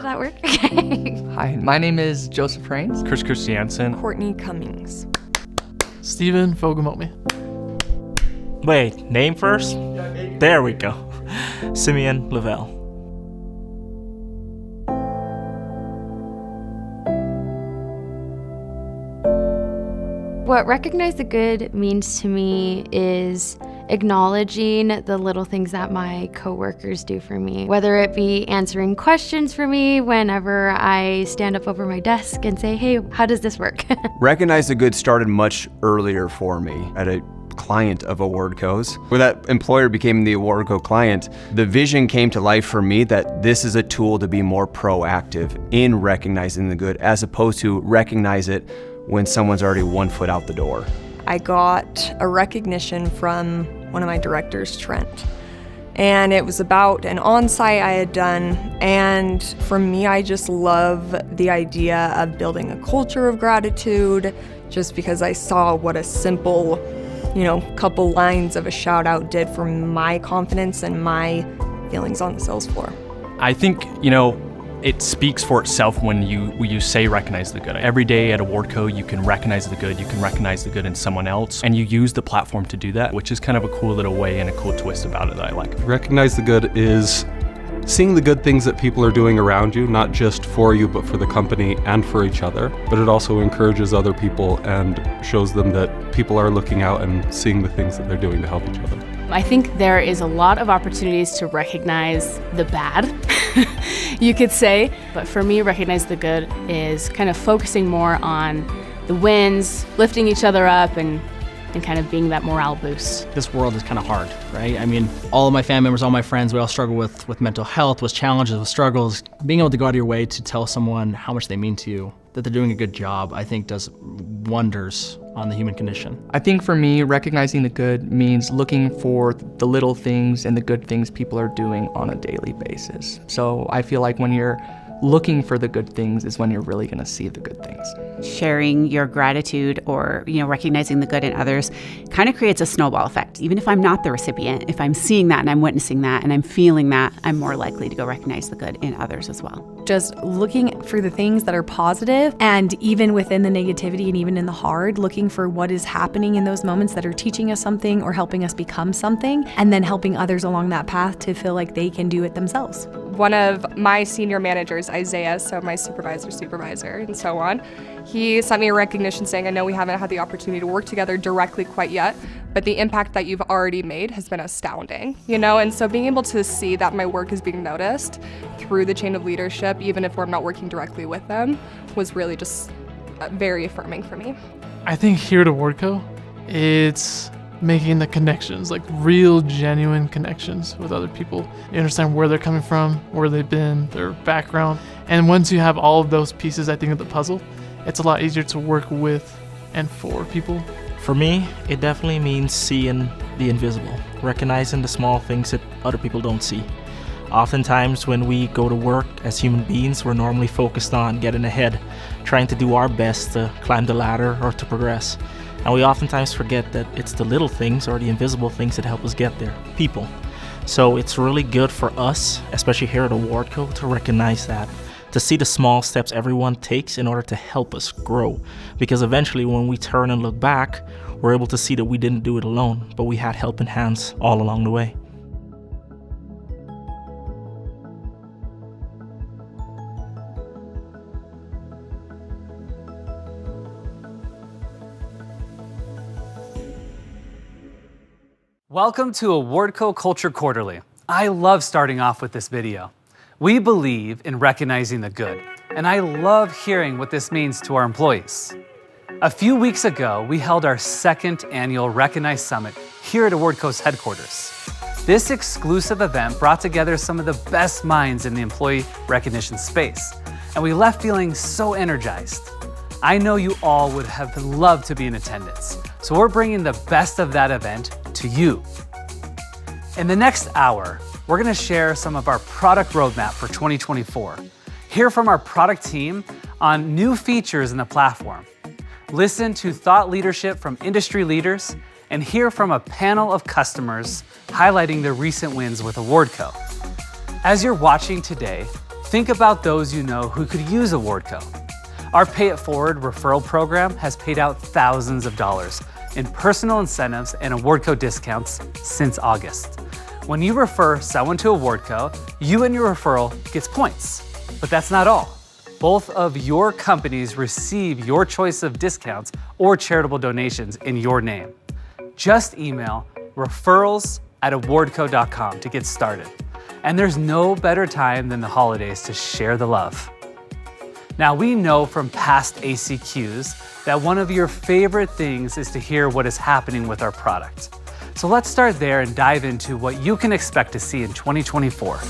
did that work? Okay. Hi, my name is Joseph Rains. Chris Jansen. Courtney Cummings. Steven Fogamomi. Wait, name first? There we go. Simeon Lavelle. What recognize the good means to me is acknowledging the little things that my coworkers do for me, whether it be answering questions for me whenever I stand up over my desk and say, hey, how does this work? Recognize the good started much earlier for me at a client of Awardco's. Where that employer became the Awardco client, the vision came to life for me that this is a tool to be more proactive in recognizing the good as opposed to recognize it when someone's already 1 foot out the door. I got a recognition from one of my directors, Trent. And it was about an on-site I had done. And for me, I just love the idea of building a culture of gratitude just because I saw what a simple, couple lines of a shout out did for my confidence and my feelings on the sales floor. I think, it speaks for itself when you say recognize the good. Every day at Awardco, you can recognize the good, you can recognize the good in someone else, and you use the platform to do that, which is kind of a cool little way and a cool twist about it that I like. Recognize the good is seeing the good things that people are doing around you, not just for you, but for the company and for each other. But it also encourages other people and shows them that people are looking out and seeing the things that they're doing to help each other. I think there is a lot of opportunities to recognize the bad, you could say. But for me, recognize the good is kind of focusing more on the wins, lifting each other up, and kind of being that morale boost. This world is kind of hard, right? I mean, all of my family members, all my friends, we all struggle with mental health, with challenges, with struggles. Being able to go out of your way to tell someone how much they mean to you, that they're doing a good job, I think does wonders on the human condition. I think for me, recognizing the good means looking for the little things and the good things people are doing on a daily basis. So I feel like when you're looking for the good things is when you're really going to see the good things. Sharing your gratitude or, recognizing the good in others kind of creates a snowball effect. Even if I'm not the recipient, if I'm seeing that and I'm witnessing that and I'm feeling that, I'm more likely to go recognize the good in others as well. Just looking for the things that are positive, and even within the negativity and even in the hard, looking for what is happening in those moments that are teaching us something or helping us become something, and then helping others along that path to feel like they can do it themselves. One of my senior managers, Isaiah, so my supervisor, and so on, he sent me a recognition saying, I know we haven't had the opportunity to work together directly quite yet, but the impact that you've already made has been astounding, and so being able to see that my work is being noticed through the chain of leadership, even if we're not working directly with them, was really just very affirming for me. I think here at Awardco, it's making the connections, like real, genuine connections with other people. You understand where they're coming from, where they've been, their background. And once you have all of those pieces, I think, of the puzzle, it's a lot easier to work with and for people. For me, it definitely means seeing the invisible, recognizing the small things that other people don't see. Oftentimes when we go to work as human beings, we're normally focused on getting ahead, trying to do our best to climb the ladder or to progress. And we oftentimes forget that it's the little things or the invisible things that help us get there, people. So it's really good for us, especially here at Awardco, to recognize that, to see the small steps everyone takes in order to help us grow. Because eventually when we turn and look back, we're able to see that we didn't do it alone, but we had helping hands all along the way. Welcome to Awardco Culture Quarterly. I love starting off with this video. We believe in recognizing the good, and I love hearing what this means to our employees. A few weeks ago, we held our second annual Recognize Summit here at Awardco's headquarters. This exclusive event brought together some of the best minds in the employee recognition space, and we left feeling so energized. I know you all would have loved to be in attendance, so we're bringing the best of that event to you. In the next hour, we're gonna share some of our product roadmap for 2024, hear from our product team on new features in the platform, listen to thought leadership from industry leaders, and hear from a panel of customers highlighting their recent wins with Awardco. As you're watching today, think about those you know who could use Awardco. Our Pay It Forward referral program has paid out thousands of dollars in personal incentives and Awardco discounts since August. When you refer someone to Awardco, you and your referral gets points. But that's not all. Both of your companies receive your choice of discounts or charitable donations in your name. Just email referrals@awardco.com to get started. And there's no better time than the holidays to share the love. Now, we know from past ACQs that one of your favorite things is to hear what is happening with our product. So let's start there and dive into what you can expect to see in 2024.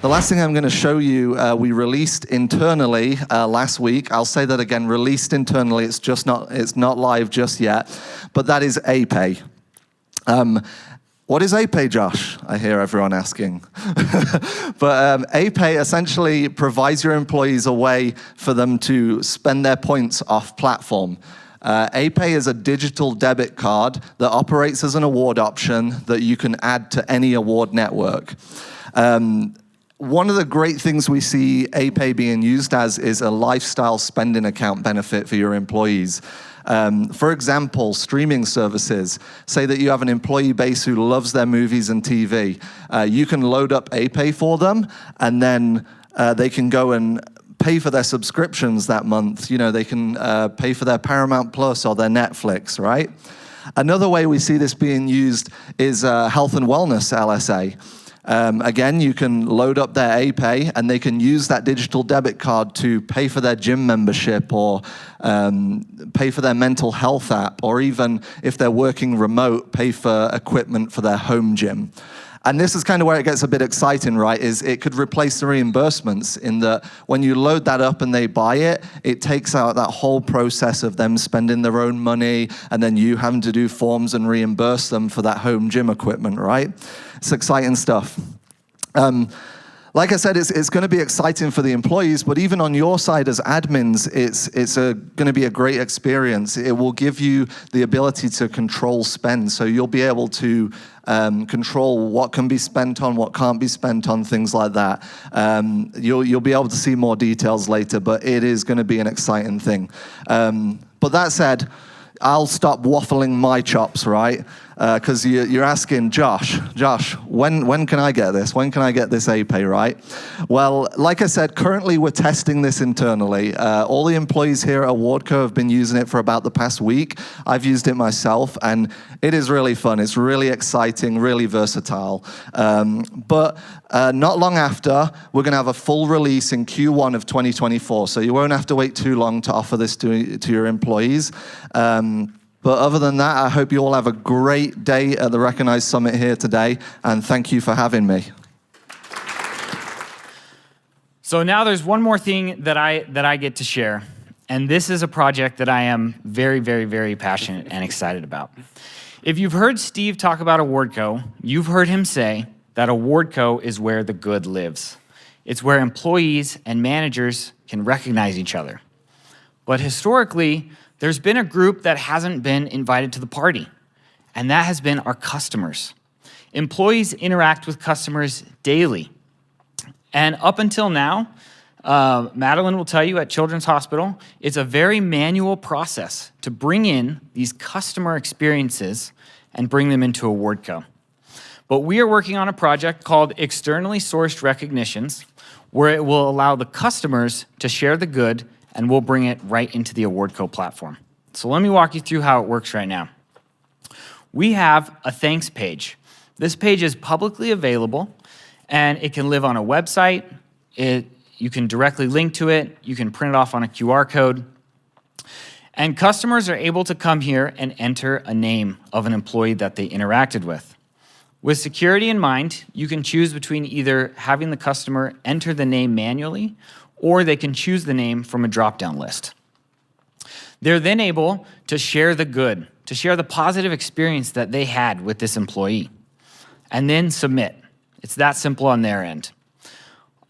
The last thing I'm going to show you, we released internally last week. I'll say that again, released internally. It's not live just yet, but that is APay. What is APay, Josh? I hear everyone asking. But APay essentially provides your employees a way for them to spend their points off platform. APay is a digital debit card that operates as an award option that you can add to any award network. One of the great things we see APay being used as is a lifestyle spending account benefit for your employees. For example, streaming services. Say that you have an employee base who loves their movies and TV. You can load up APay for them, and then they can go and pay for their subscriptions that month. You know, they can pay for their Paramount Plus or their Netflix, right? Another way we see this being used is health and wellness LSA. Again, you can load up their APay and they can use that digital debit card to pay for their gym membership or pay for their mental health app, or even if they're working remote, pay for equipment for their home gym. And this is kind of where it gets a bit exciting, right? Is it could replace the reimbursements in that when you load that up and they buy it, it takes out that whole process of them spending their own money and then you having to do forms and reimburse them for that home gym equipment, right? It's exciting stuff. Like I said, it's going to be exciting for the employees, but even on your side as admins, it's going to be a great experience. It will give you the ability to control spend, so you'll be able to control what can be spent on, what can't be spent on, things like that. You'll be able to see more details later, but it is going to be an exciting thing. But that said, I'll stop waffling my chops, right? Because you're asking, Josh, when can I get this? When can I get this APay, right? Well, like I said, currently we're testing this internally. All the employees here at Awardco have been using it for about the past week. I've used it myself, and it is really fun. It's really exciting, really versatile. But not long after, we're going to have a full release in Q1 of 2024, so you won't have to wait too long to offer this to your employees. But other than that, I hope you all have a great day at the Recognize Summit here today, and thank you for having me. So now there's one more thing that I get to share, and this is a project that I am very, very, very passionate and excited about. If you've heard Steve talk about Awardco, you've heard him say that Awardco is where the good lives. It's where employees and managers can recognize each other. But historically, there's been a group that hasn't been invited to the party, and that has been our customers. Employees interact with customers daily. And up until now, Madeline will tell you at Children's Hospital, it's a very manual process to bring in these customer experiences and bring them into Awardco. But we are working on a project called Externally Sourced Recognitions, where it will allow the customers to share the good, and we'll bring it right into the Awardco platform. So let me walk you through how it works right now. We have a thanks page. This page is publicly available, and it can live on a website. You can directly link to it. You can print it off on a QR code. And customers are able to come here and enter a name of an employee that they interacted with. With security in mind, you can choose between either having the customer enter the name manually, or they can choose the name from a drop-down list. They're then able to share the good, to share the positive experience that they had with this employee, and then submit. It's that simple on their end.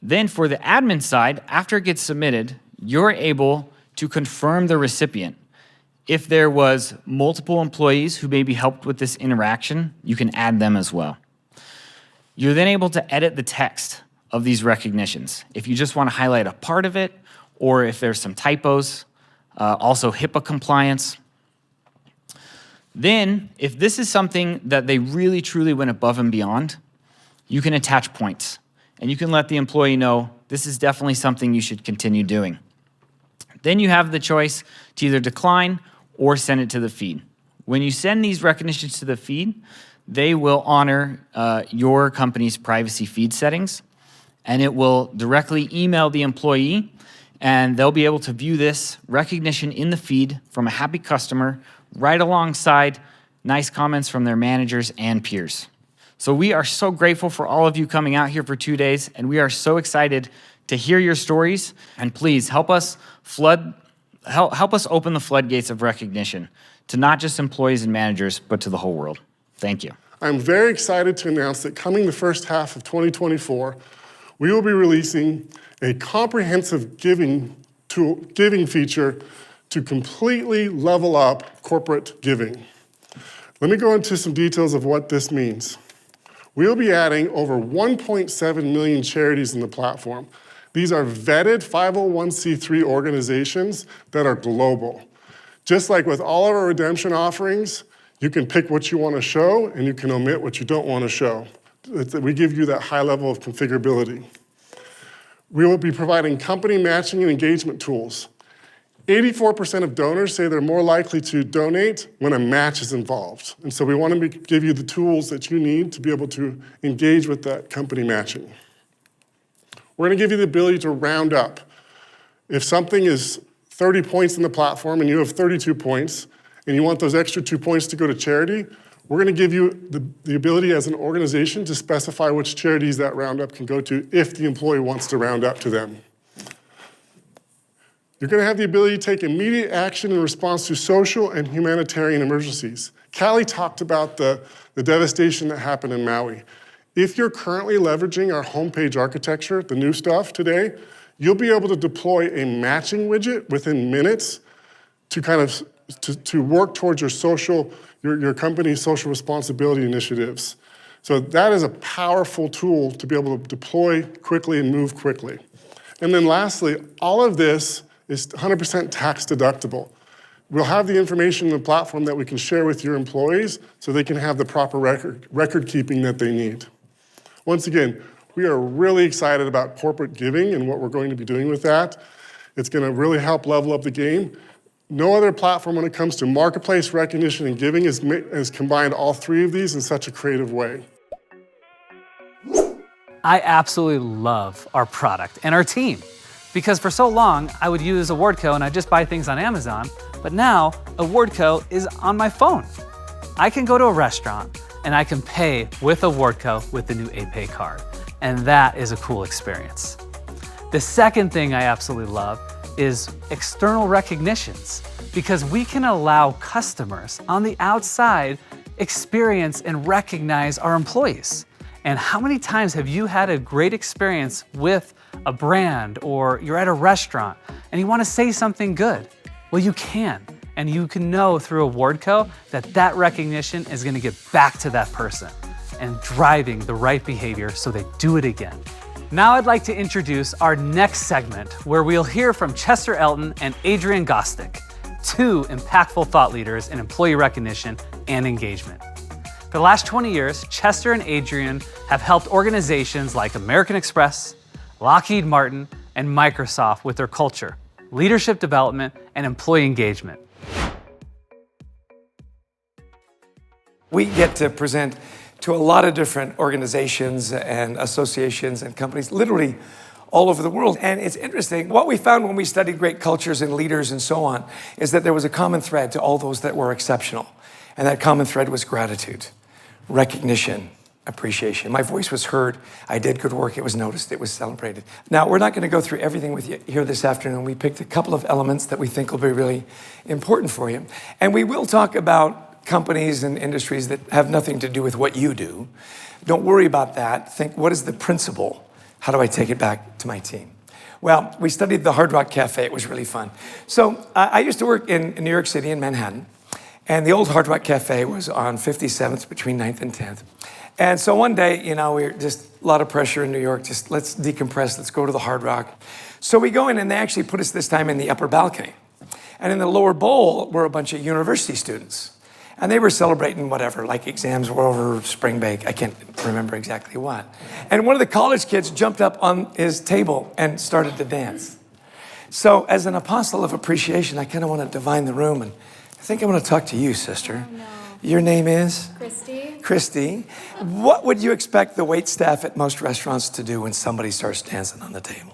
Then for the admin side, after it gets submitted, you're able to confirm the recipient. If there was multiple employees who maybe helped with this interaction, you can add them as well. You're then able to edit the text of these recognitions. If you just want to highlight a part of it, or if there's some typos, also HIPAA compliance. Then, if this is something that they really truly went above and beyond, you can attach points. And you can let the employee know this is definitely something you should continue doing. Then you have the choice to either decline or send it to the feed. When you send these recognitions to the feed, they will honor your company's privacy feed settings, and it will directly email the employee, and they'll be able to view this recognition in the feed from a happy customer right alongside nice comments from their managers and peers. So we are so grateful for all of you coming out here for 2 days, and we are so excited to hear your stories. And please help us open the floodgates of recognition to not just employees and managers, but to the whole world. Thank you. I'm very excited to announce that coming the first half of 2024, we will be releasing a comprehensive giving feature to completely level up corporate giving. Let me go into some details of what this means. We'll be adding over 1.7 million charities in the platform. These are vetted 501c3 organizations that are global. Just like with all of our redemption offerings, you can pick what you want to show and you can omit what you don't want to show. We give you that high level of configurability. We will be providing company matching and engagement tools. 84% of donors say they're more likely to donate when a match is involved. And so we want to give you the tools that you need to be able to engage with that company matching. We're going to give you the ability to round up. If something is 30 points in the platform and you have 32 points, and you want those extra 2 points to go to charity, we're going to give you the ability as an organization to specify which charities that roundup can go to if the employee wants to round up to them. You're going to have the ability to take immediate action in response to social and humanitarian emergencies. Callie talked about the devastation that happened in Maui. If you're currently leveraging our homepage architecture, the new stuff today, you'll be able to deploy a matching widget within minutes to work towards your company's social responsibility initiatives. So that is a powerful tool to be able to deploy quickly and move quickly. And then lastly, all of this is 100% tax deductible. We'll have the information in the platform that we can share with your employees so they can have the proper record keeping that they need. Once again, we are really excited about corporate giving and what we're going to be doing with that. It's going to really help level up the game. No other platform when it comes to marketplace recognition and giving has combined all three of these in such a creative way. I absolutely love our product and our team. Because for so long, I would use Awardco and I'd just buy things on Amazon, but now Awardco is on my phone. I can go to a restaurant and I can pay with Awardco with the new APay card, and that is a cool experience. The second thing I absolutely love is external recognitions, because we can allow customers on the outside experience and recognize our employees. And how many times have you had a great experience with a brand, or you're at a restaurant and you want to say something good? Well, you can, and you can know through Awardco that that recognition is going to get back to that person and driving the right behavior so they do it again. Now I'd like to introduce our next segment, where we'll hear from Chester Elton and Adrian Gostick, two impactful thought leaders in employee recognition and engagement. For the last 20 years, Chester and Adrian have helped organizations like American Express, Lockheed Martin, and Microsoft with their culture, leadership development, and employee engagement. We get to present to a lot of different organizations and associations and companies, literally all over the world. And it's interesting, what we found when we studied great cultures and leaders and so on, is that there was a common thread to all those that were exceptional. And that common thread was gratitude, recognition, appreciation. My voice was heard. I did good work. It was noticed. It was celebrated. Now, we're not going to go through everything with you here this afternoon. We picked a couple of elements that we think will be really important for you. And we will talk about companies and industries that have nothing to do with what you do. Don't worry about that. Think, what is the principle? How do I take it back to my team? Well, we studied the Hard Rock Cafe. It was really fun. So I used to work in New York City, in Manhattan. And the old Hard Rock Cafe was on 57th between 9th and 10th. And so one day, we were just a lot of pressure in New York, just let's decompress, let's go to the Hard Rock. So we go in and they actually put us this time in the upper balcony. And in the lower bowl were a bunch of university students. And they were celebrating whatever, like exams were over, spring break, I can't remember exactly what. And one of the college kids jumped up on his table and started to dance. So as an apostle of appreciation, I kind of want to divine the room, and I think I want to talk to you, sister. Oh, no. Your name is? Christy. Christy. What would you expect the wait staff at most restaurants to do when somebody starts dancing on the table?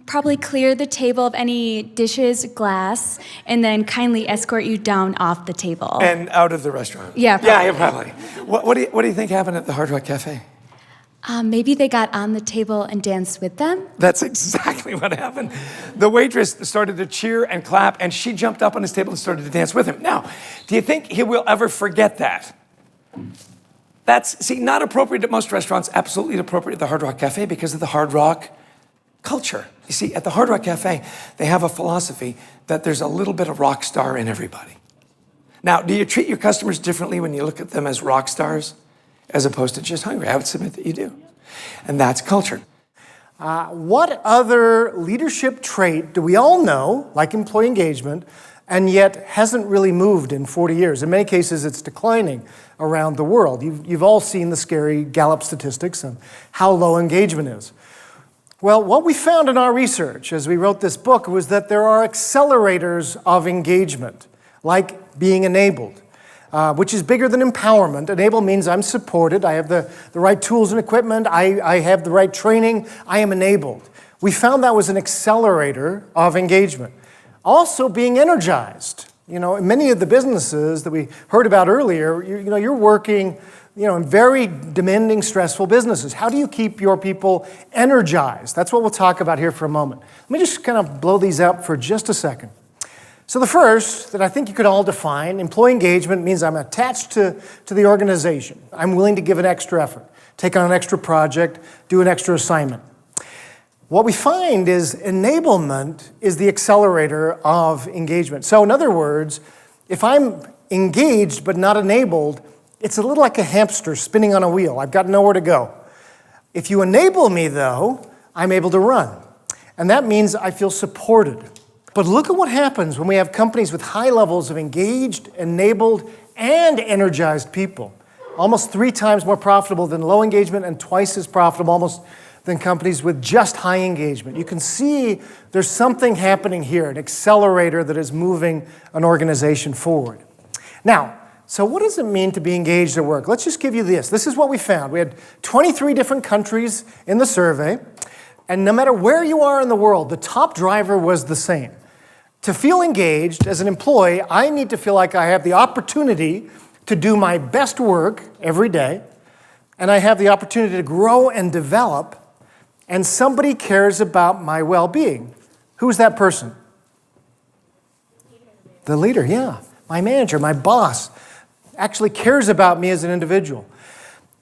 Probably clear the table of any dishes, glass, and then kindly escort you down off the table. And out of the restaurant? Yeah, probably. Yeah, probably. What do you think happened at the Hard Rock Cafe? Maybe they got on the table and danced with them. That's exactly what happened. The waitress started to cheer and clap, and she jumped up on his table and started to dance with him. Now, do you think he will ever forget that? That's, not appropriate at most restaurants, absolutely appropriate at the Hard Rock Cafe because of the Hard Rock culture. You see, at the Hard Rock Cafe, they have a philosophy that there's a little bit of rock star in everybody. Now, do you treat your customers differently when you look at them as rock stars as opposed to just hungry? I would submit that you do. And that's culture. What other leadership trait do we all know, like employee engagement, and yet hasn't really moved in 40 years? In many cases, it's declining around the world. You've all seen the scary Gallup statistics on how low engagement is. Well, what we found in our research as we wrote this book was that there are accelerators of engagement, like being enabled, which is bigger than empowerment. Enable means I'm supported, I have the right tools and equipment, I have the right training, I am enabled. We found that was an accelerator of engagement. Also being energized. In many of the businesses that we heard about earlier, you're working in very demanding, stressful businesses. How do you keep your people energized? That's what we'll talk about here for a moment. Let me just kind of blow these up for just a second. So the first that I think you could all define, employee engagement means I'm attached to the organization. I'm willing to give an extra effort, take on an extra project, do an extra assignment. What we find is enablement is the accelerator of engagement. So in other words, if I'm engaged but not enabled, it's a little like a hamster spinning on a wheel. I've got nowhere to go. If you enable me, though, I'm able to run. And that means I feel supported. But look at what happens when we have companies with high levels of engaged, enabled, and energized people. Almost 3 times more profitable than low engagement and twice as profitable almost than companies with just high engagement. You can see there's something happening here, an accelerator that is moving an organization forward. Now, so what does it mean to be engaged at work? Let's just give you this. This is what we found. We had 23 different countries in the survey, and no matter where you are in the world, the top driver was the same. To feel engaged as an employee, I need to feel like I have the opportunity to do my best work every day, and I have the opportunity to grow and develop, and somebody cares about my well-being. Who's that person? The leader, yeah. My manager, my boss, actually cares about me as an individual.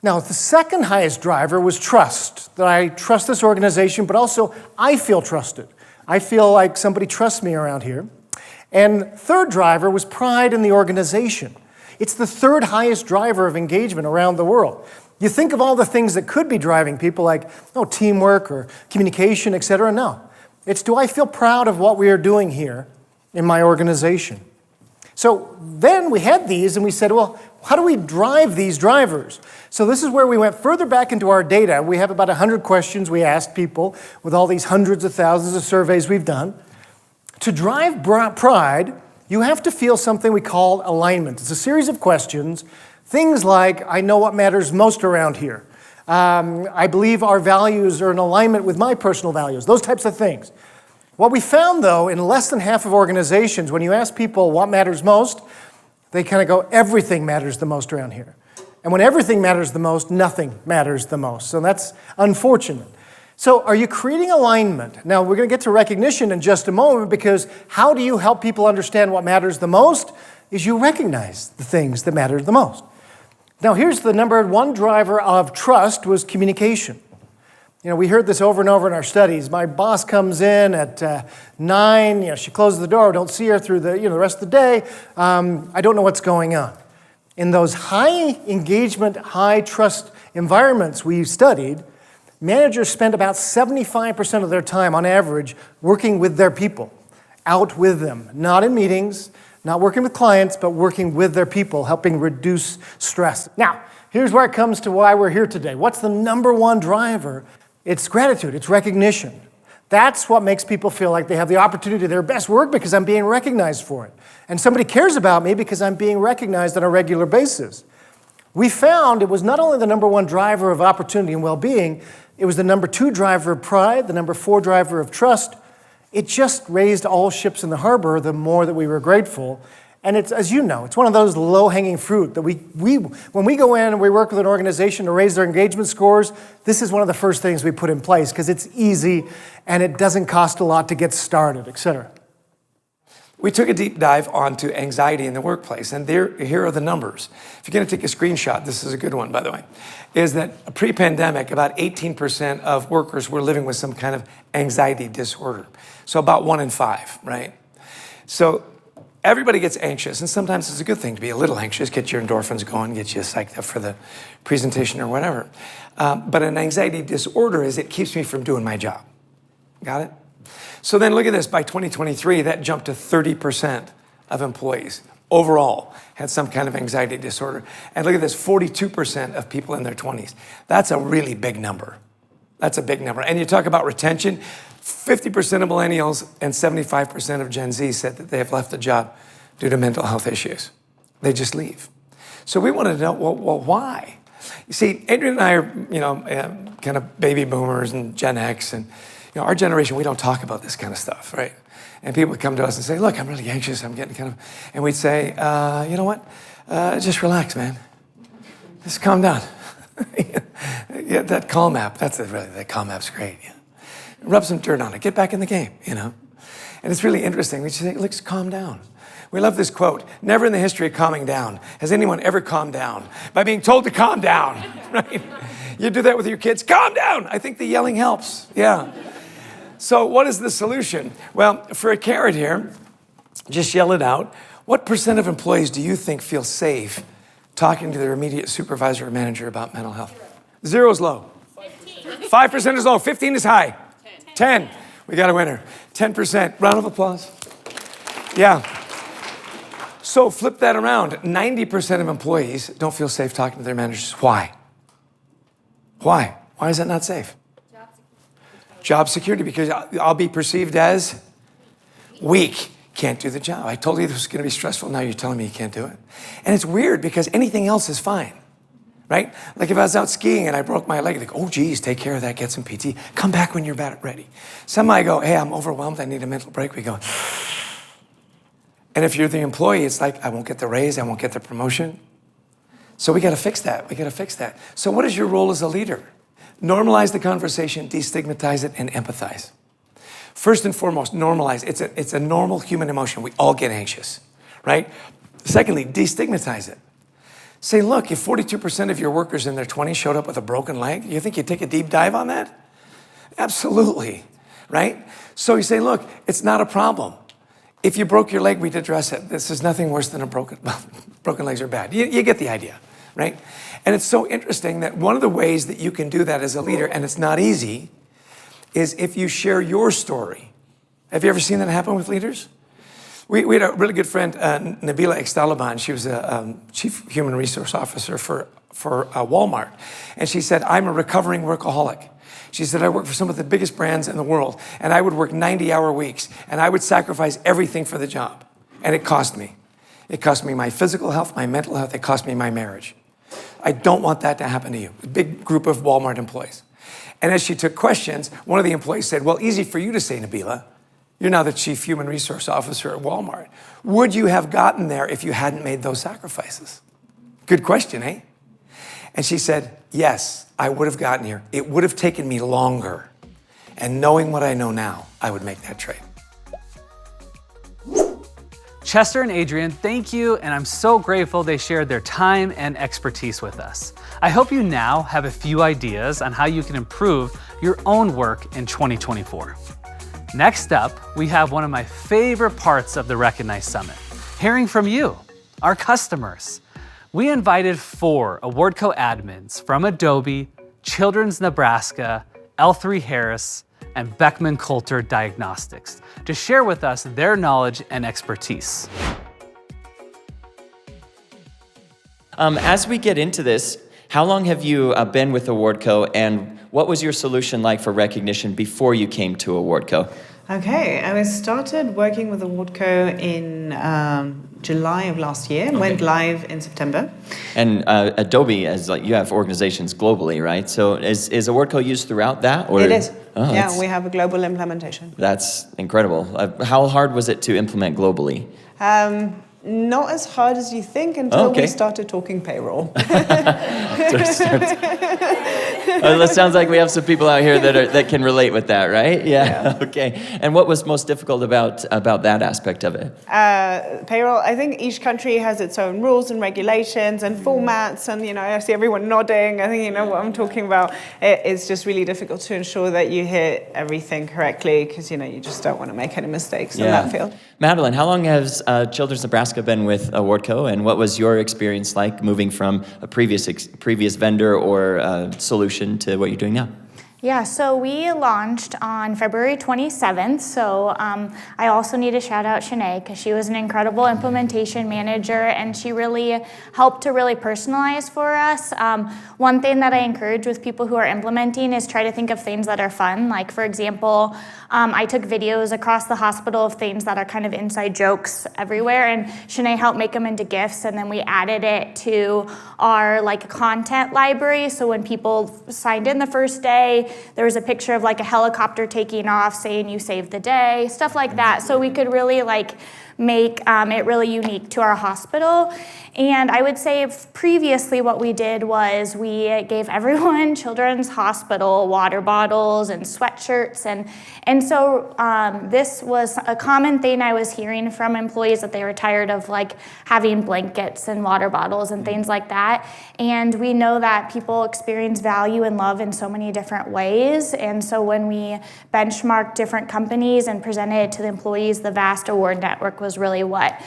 Now, the second highest driver was trust, that I trust this organization, but also I feel trusted. I feel like somebody trusts me around here. And third driver was pride in the organization. It's the third highest driver of engagement around the world. You think of all the things that could be driving people like teamwork or communication, etc. No. It's do I feel proud of what we are doing here in my organization? So then we had these and we said, well, how do we drive these drivers? So this is where we went further back into our data. We have about 100 questions we asked people with all these hundreds of thousands of surveys we've done. To drive pride, you have to feel something we call alignment. It's a series of questions, things like, I know what matters most around here. I believe our values are in alignment with my personal values, those types of things. What we found, though, in less than half of organizations, when you ask people what matters most, they kind of go, everything matters the most around here. And when everything matters the most, nothing matters the most. So that's unfortunate. So are you creating alignment? Now, we're going to get to recognition in just a moment, because how do you help people understand what matters the most? Is you recognize the things that matter the most. Now, here's the number one driver of trust was communication. We heard this over and over in our studies. My boss comes in at 9, she closes the door, don't see her through the rest of the day. I don't know what's going on. In those high engagement, high trust environments we studied, managers spend about 75% of their time on average working with their people, out with them, not in meetings, not working with clients, but working with their people, helping reduce stress. Now, here's where it comes to why we're here today. What's the number one driver? It's gratitude, it's recognition. That's what makes people feel like they have the opportunity to do their best work because I'm being recognized for it. And somebody cares about me because I'm being recognized on a regular basis. We found it was not only the number one driver of opportunity and well-being, it was the number two driver of pride, the number four driver of trust. It just raised all ships in the harbor the more that we were grateful. And it's, as you know, it's one of those low-hanging fruit that when we go in and we work with an organization to raise their engagement scores, this is one of the first things we put in place because it's easy and it doesn't cost a lot to get started, et cetera. We took a deep dive onto anxiety in the workplace, and here are the numbers. If you're going to take a screenshot, this is a good one, by the way, is that pre-pandemic, about 18% of workers were living with some kind of anxiety disorder. So about 1 in 5, right? So everybody gets anxious, and sometimes it's a good thing to be a little anxious, get your endorphins going, get you psyched up for the presentation or whatever. But an anxiety disorder is it keeps me from doing my job. Got it? So then look at this, by 2023, that jumped to 30% of employees overall had some kind of anxiety disorder. And look at this, 42% of people in their 20s. That's a really big number. That's a big number. And you talk about retention, 50% of millennials and 75% of Gen Z said that they have left the job due to mental health issues. They just leave. So we wanted to know, well, why? You see, Adrian and I are, kind of baby boomers and Gen X, and our generation, we don't talk about this kind of stuff, right? And people would come to us and say, look, I'm really anxious, I'm getting kind of, and we'd say, you know what? Just relax, man. Just calm down. Yeah, that Calm app, that Calm app's great. Yeah. Rub some dirt on it, get back in the game, And it's really interesting. We just say, let's calm down. We love this quote, never in the history of calming down has anyone ever calmed down by being told to calm down, right? You do that with your kids, calm down. I think the yelling helps, yeah. So what is the solution? Well, for a carrot here, just yell it out. What % of employees do you think feel safe talking to their immediate supervisor or manager about mental health? 0 is low. 5% is low. 15 is high. 10. We got a winner. 10%. Round of applause. Yeah. So flip that around. 90% of employees don't feel safe talking to their managers. Why? Why? Why is that not safe? Job security, because I'll be perceived as weak. Can't do the job. I told you this was going to be stressful. Now you're telling me you can't do it. And it's weird because anything else is fine, right? Like if I was out skiing and I broke my leg, like, oh, geez, take care of that, get some PT. Come back when you're ready. Some I go, hey, I'm overwhelmed. I need a mental break. We go. And if you're the employee, it's like, I won't get the raise. I won't get the promotion. So we got to fix that. We got to fix that. So what is your role as a leader? Normalize the conversation, destigmatize it, and empathize. First and foremost, normalize. It's a normal human emotion. We all get anxious, right? Secondly, destigmatize it. Say, look, if 42% of your workers in their 20s showed up with a broken leg, you think you'd take a deep dive on that? Absolutely, right? So you say, look, it's not a problem. If you broke your leg, we'd address it. This is nothing worse than broken legs are bad. You get the idea, right? And it's so interesting that one of the ways that you can do that as a leader, and it's not easy, is if you share your story. Have you ever seen that happen with leaders? We had a really good friend, Nabila Extalaban. She was a chief human resource officer for Walmart. And she said, I'm a recovering workaholic. She said, I work for some of the biggest brands in the world, and I would work 90-hour weeks, and I would sacrifice everything for the job. And it cost me. It cost me my physical health, my mental health, it cost me my marriage. I don't want that to happen to you. A big group of Walmart employees. And as she took questions, one of the employees said, well, easy for you to say, Nabila. You're now the chief human resource officer at Walmart. Would you have gotten there if you hadn't made those sacrifices? Good question, eh? And she said, yes, I would have gotten here. It would have taken me longer. And knowing what I know now, I would make that trade. Chester and Adrian, thank you, and I'm so grateful they shared their time and expertise with us. I hope you now have a few ideas on how you can improve your own work in 2024. Next up, we have one of my favorite parts of the Recognize Summit, hearing from you, our customers. we invited 4 Awardco admins from Adobe, Children's Nebraska, L3 Harris, and Beckman Coulter Diagnostics to share with us their knowledge and expertise. As we get into this, how long have you been with Awardco, and what was your solution like for recognition before you came to Awardco? Okay, I started working with Awardco in July of last year and went live in September. And Adobe, as you have organizations globally, right? So is Awardco used throughout that? Or? It is. Oh, yeah, we have a global implementation. That's incredible. How hard was it to implement globally? Not as hard as you think until we started talking payroll. It sounds like we have some people out here that can relate with that, right? Yeah. Okay. And what was most difficult about that aspect of it? Payroll, I think each country has its own rules and regulations and formats, and I see everyone nodding. I think you know what I'm talking about. It's just really difficult to ensure that you hit everything correctly because you just don't want to make any mistakes in that field. Madeline, how long has Children's Nebraska been with Awardco, and what was your experience like moving from a previous vendor or solution to what you're doing now? Yeah, so we launched on February 27th, so I also need to shout out Shanae because she was an incredible implementation manager and she really helped to really personalize for us. One thing that I encourage with people who are implementing is try to think of things that are fun. Like for example, I took videos across the hospital of things that are kind of inside jokes everywhere, and Shanae helped make them into GIFs, and then we added it to our content library. So when people signed in the first day, there was a picture of a helicopter taking off saying you saved the day, stuff like that. So we could really make it really unique to our hospital. And I would say previously what we did was we gave everyone Children's Hospital water bottles and sweatshirts. And so this was a common thing I was hearing from employees, that they were tired of having blankets and water bottles and things like that. And we know that people experience value and love in so many different ways. And so when we benchmarked different companies and presented it to the employees, the vast award network was really what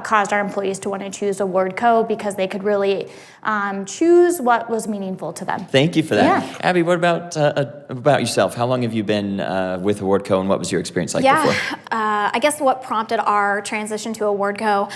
caused our employees to want to choose Awardco, because they could really choose what was meaningful to them. Thank you for that. Yeah. Abby, what about yourself? How long have you been with Awardco, and what was your experience like before? I guess what prompted our transition to Awardco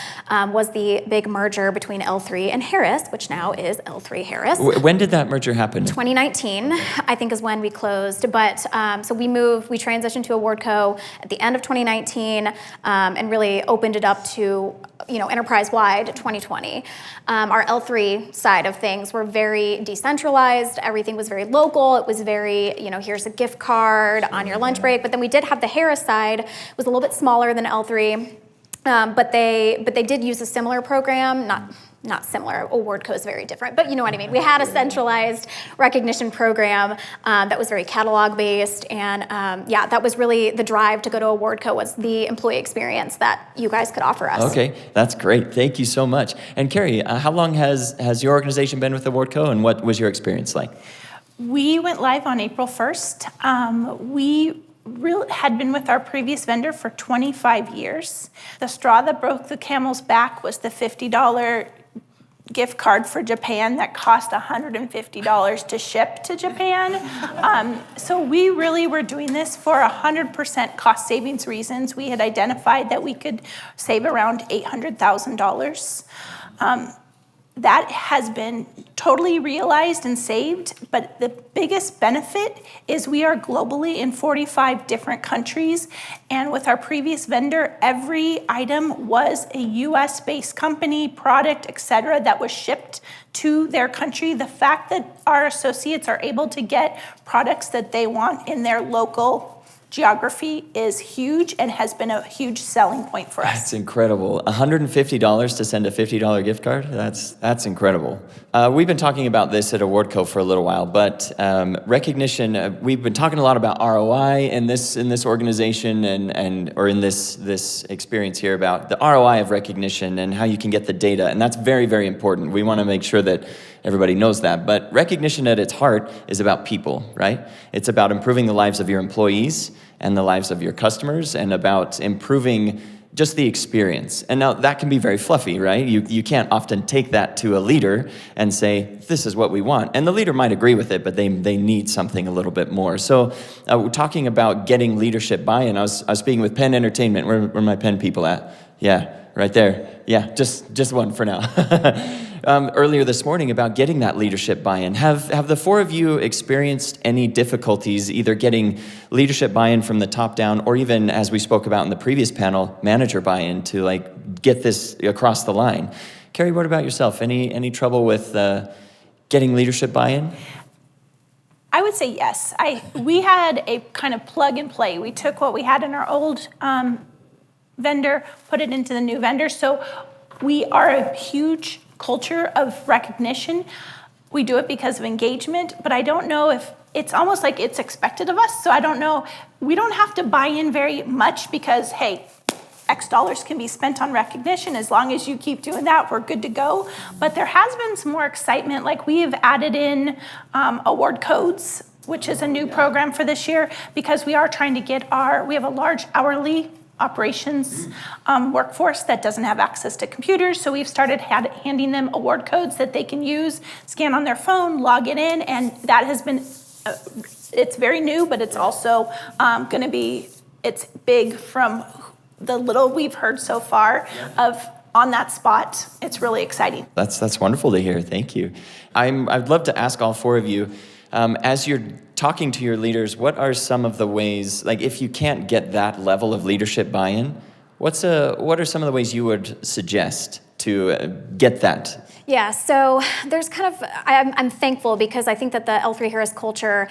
was the big merger between L3 and Harris, which now is L3 Harris. When did that merger happen? 2019, I think, is when we closed. But so we transitioned to Awardco at the end of 2019 and really opened it up to enterprise-wide 2020. Our L3 side of things were very decentralized. Everything was very local. It was very, here's a gift card on your lunch break. But then we did have the Harris side. It was a little bit smaller than L3, but they did use a similar program. Not similar. Awardco is very different, but you know what I mean. We had a centralized recognition program that was very catalog-based, and that was really the drive to go to Awardco, was the employee experience that you guys could offer us. Okay, that's great. Thank you so much. And Carrie, how long has your organization been with Awardco, and what was your experience like? We went live on April 1st. We had been with our previous vendor for 25 years. The straw that broke the camel's back was the $50 gift card for Japan that cost $150 to ship to Japan. So we really were doing this for 100% cost savings reasons. We had identified that we could save around $800,000. That has been totally realized and saved, but the biggest benefit is we are globally in 45 different countries, and with our previous vendor, every item was a US-based company, product, etc., that was shipped to their country. The fact that our associates are able to get products that they want in their local geography is huge and has been a huge selling point for us. That's incredible. $150 to send a $50 gift card? That's incredible. We've been talking about this at Awardco for a little while, but recognition, we've been talking a lot about ROI in this organization or in this experience here, about the ROI of recognition and how you can get the data, and that's very, very important. We want to make sure that everybody knows that, but recognition at its heart is about people, right? It's about improving the lives of your employees and the lives of your customers, and about improving just the experience. And now that can be very fluffy, right? You can't often take that to a leader and say, this is what we want. And the leader might agree with it, but they need something a little bit more. So we're talking about getting leadership buy-in. I was speaking with Penn Entertainment. Where are my Penn people at? Yeah, right there. Yeah, just one for now. Earlier this morning about getting that leadership buy-in. Have the four of you experienced any difficulties either getting leadership buy-in from the top down, or even, as we spoke about in the previous panel, manager buy-in to like get this across the line? Carrie, what about yourself? Any trouble with getting leadership buy-in? I would say yes. We had a kind of plug and play. We took what we had in our old vendor, put it into the new vendor. So we are a huge culture of recognition. We do it because of engagement, but I don't know if it's almost like it's expected of us. So I don't know, we don't have to buy in very much because, hey, X dollars can be spent on recognition. As long as you keep doing that, we're good to go. But there has been some more excitement. Like we have added in award codes, which is a new program for this year, because we are trying to get we have a large hourly operations workforce that doesn't have access to computers. So we've started handing them award codes that they can use, scan on their phone, log it in, and that has been, it's very new, but it's also going to be, it's big from the little we've heard so far of on that spot. It's really exciting. That's wonderful to hear. Thank you. I'd love to ask all four of you, as you're talking to your leaders, what are some of the ways, like if you can't get that level of leadership buy-in, what are some of the ways you would suggest to get that? Yeah, so there's kind of, I'm thankful because I think that the L3 Harris culture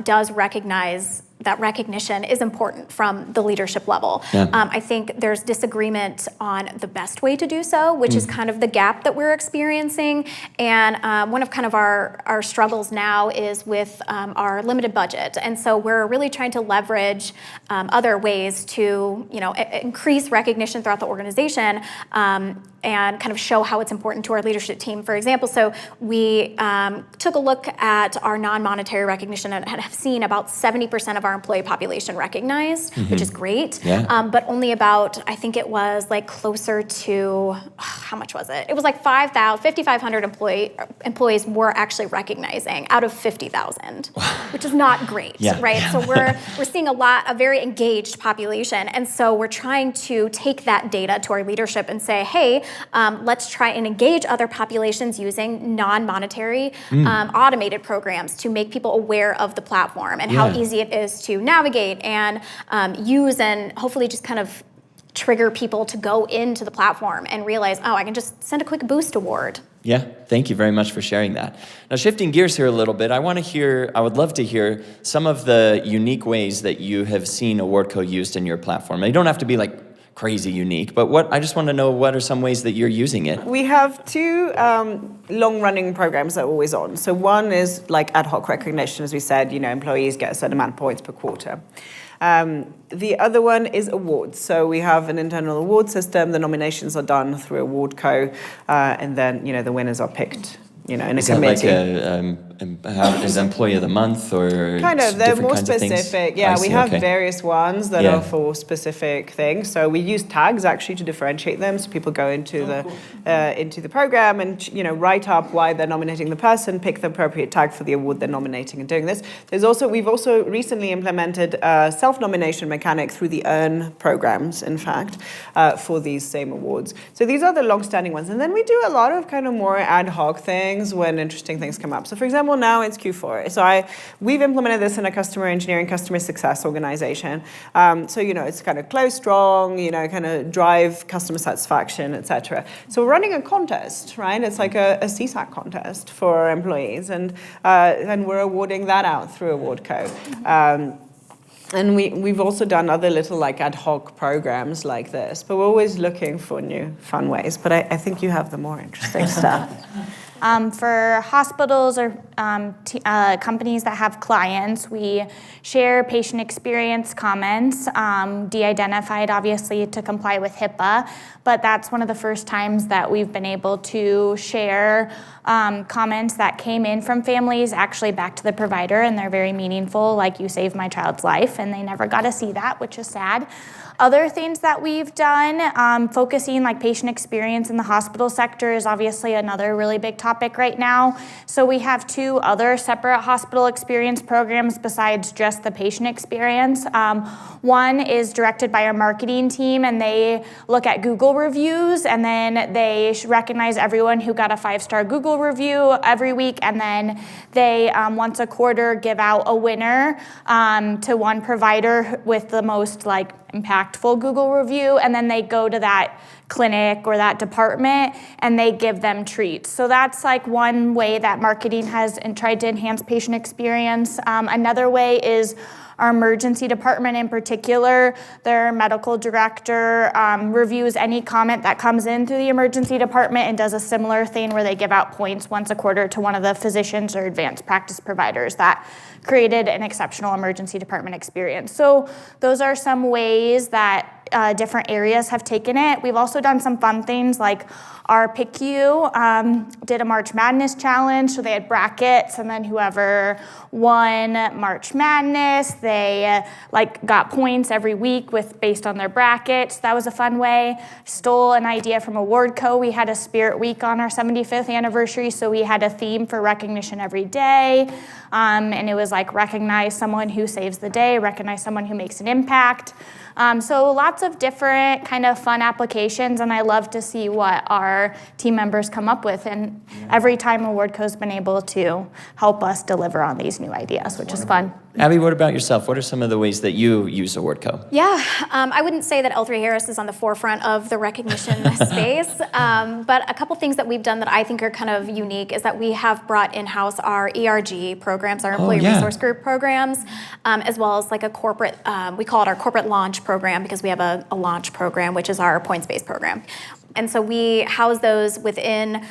does recognize that recognition is important from the leadership level. Yeah. I think there's disagreement on the best way to do so, which is kind of the gap that we're experiencing. And one of kind of our struggles now is with our limited budget. And so we're really trying to leverage other ways to, increase recognition throughout the organization and kind of show how it's important to our leadership team. For example, so we took a look at our non-monetary recognition and have seen about 70% of our employee population recognized, which is great, but only about, I think it was like closer to, how much was it? It was like 5,500 employees were actually recognizing out of 50,000, which is not great, right? So we're seeing a very engaged population, and so we're trying to take that data to our leadership and say, hey, let's try and engage other populations using non-monetary automated programs to make people aware of the platform and how easy it is to navigate and use, and hopefully just kind of trigger people to go into the platform and realize, oh, I can just send a quick boost award. Yeah, thank you very much for sharing that. Now, shifting gears here a little bit, I would love to hear some of the unique ways that you have seen Awardco used in your platform. They don't have to be like crazy unique, but I just want to know, what are some ways that you're using it? We have two long-running programs that are always on. So one is like ad hoc recognition, as we said, employees get a certain amount of points per quarter. The other one is awards. So we have an internal award system. The nominations are done through Awardco, and then the winners are picked. In a committee. Is Employee of the Month or kind of? They're more specific. Yeah, we have various ones that are for specific things. So we use tags actually to differentiate them. So people go into the program and write up why they're nominating the person, pick the appropriate tag for the award they're nominating, and doing this. We've also recently implemented a self-nomination mechanic through the Earn programs, in fact, for these same awards. So these are the long-standing ones, and then we do a lot of kind of more ad hoc things when interesting things come up. So for example, now it's Q4. So we've implemented this in a customer engineering, customer success organization. So it's kind of close strong, kind of drive customer satisfaction, etc. So we're running a contest, right? It's like a CSAT contest for our employees, and we're awarding that out through Awardco. And we've also done other little like ad hoc programs like this, but we're always looking for new fun ways. But I think you have the more interesting stuff. For hospitals or companies that have clients, we share patient experience comments, de-identified obviously to comply with HIPAA, but that's one of the first times that we've been able to share comments that came in from families actually back to the provider, and they're very meaningful, like you saved my child's life, and they never got to see that, which is sad. Other things that we've done, focusing like patient experience in the hospital sector is obviously another really big topic right now. So we have 2 other separate hospital experience programs besides just the patient experience. One is directed by our marketing team, and they look at Google reviews, and then they recognize everyone who got a 5-star Google review every week, and then they once a quarter give out a winner to one provider with the most impactful Google review, and then they go to that clinic or that department and they give them treats. So that's one way that marketing has tried to enhance patient experience. Another way is our emergency department in particular. Their medical director reviews any comment that comes in through the emergency department and does a similar thing where they give out points once a quarter to one of the physicians or advanced practice providers that created an exceptional emergency department experience. So those are some ways that different areas have taken it. We've also done some fun things like our PICU did a March Madness challenge, so they had brackets, and then whoever won March Madness, they got points every week based on their brackets. That was a fun way. Stole an idea from Awardco. We had a Spirit Week on our 75th anniversary, so we had a theme for recognition every day, and it was recognize someone who saves the day, recognize someone who makes an impact. So lots of different kind of fun applications, and I love to see what our team members come up with. And every time Awardco's been able to help us deliver on these new ideas, which is fun. Abby, what about yourself? What are some of the ways that you use Awardco? Yeah, I wouldn't say that L3 Harris is on the forefront of the recognition space, but a couple things that we've done that I think are kind of unique is that we have brought in-house our ERG programs, our Employee Resource Group programs, as well as a corporate, we call it our corporate launch program because we have a launch program, which is our points-based program. And so we house those within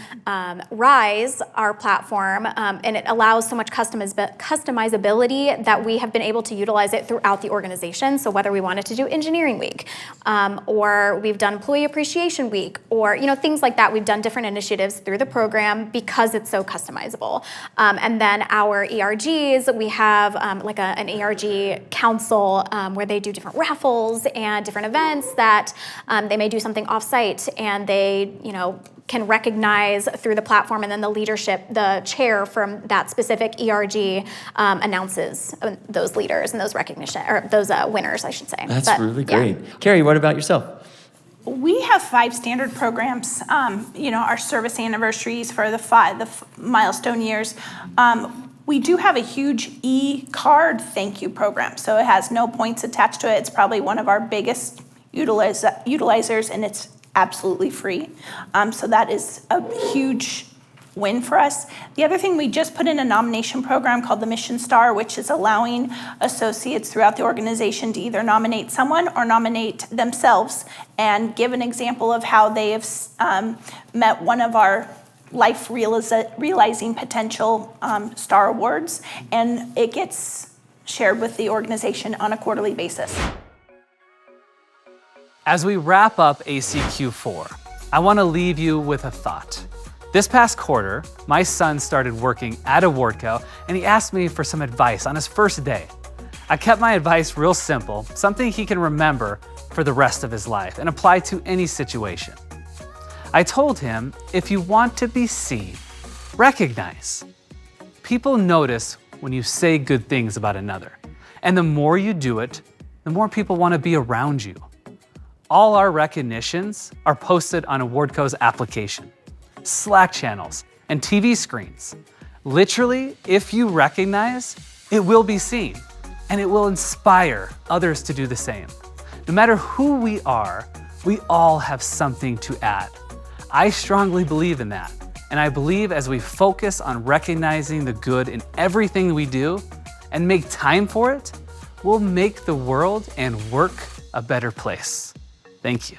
Rise, our platform, and it allows so much customizability that we have been able to utilize it throughout the organization. So whether we wanted to do Engineering Week, or we've done Employee Appreciation Week, or things like that, we've done different initiatives through the program because it's so customizable. And then our ERGs, we have an ERG council where they do different raffles and different events that they may do something off-site, and they, can recognize through the platform, and then the leadership, the chair from that specific ERG announces those leaders and those winners, I should say. That's really great. Yeah. Carrie, what about yourself? We have 5 standard programs, our service anniversaries for the milestone years. We do have a huge e-card thank you program, so it has no points attached to it. It's probably one of our biggest utilizers, and it's absolutely free. So that is a huge win for us. The other thing, we just put in a nomination program called the Mission Star, which is allowing associates throughout the organization to either nominate someone or nominate themselves and give an example of how they have met one of our life realizing potential star awards, and it gets shared with the organization on a quarterly basis. As we wrap up ACQ4, I want to leave you with a thought. This past quarter, my son started working at Awardco, and he asked me for some advice on his first day. I kept my advice real simple, something he can remember for the rest of his life and apply to any situation. I told him, if you want to be seen, recognize. People notice when you say good things about another, and the more you do it, the more people want to be around you. All our recognitions are posted on Awardco's application, Slack channels, and TV screens. Literally, if you recognize, it will be seen, and it will inspire others to do the same. No matter who we are, we all have something to add. I strongly believe in that, and I believe as we focus on recognizing the good in everything we do and make time for it, we'll make the world and work a better place. Thank you.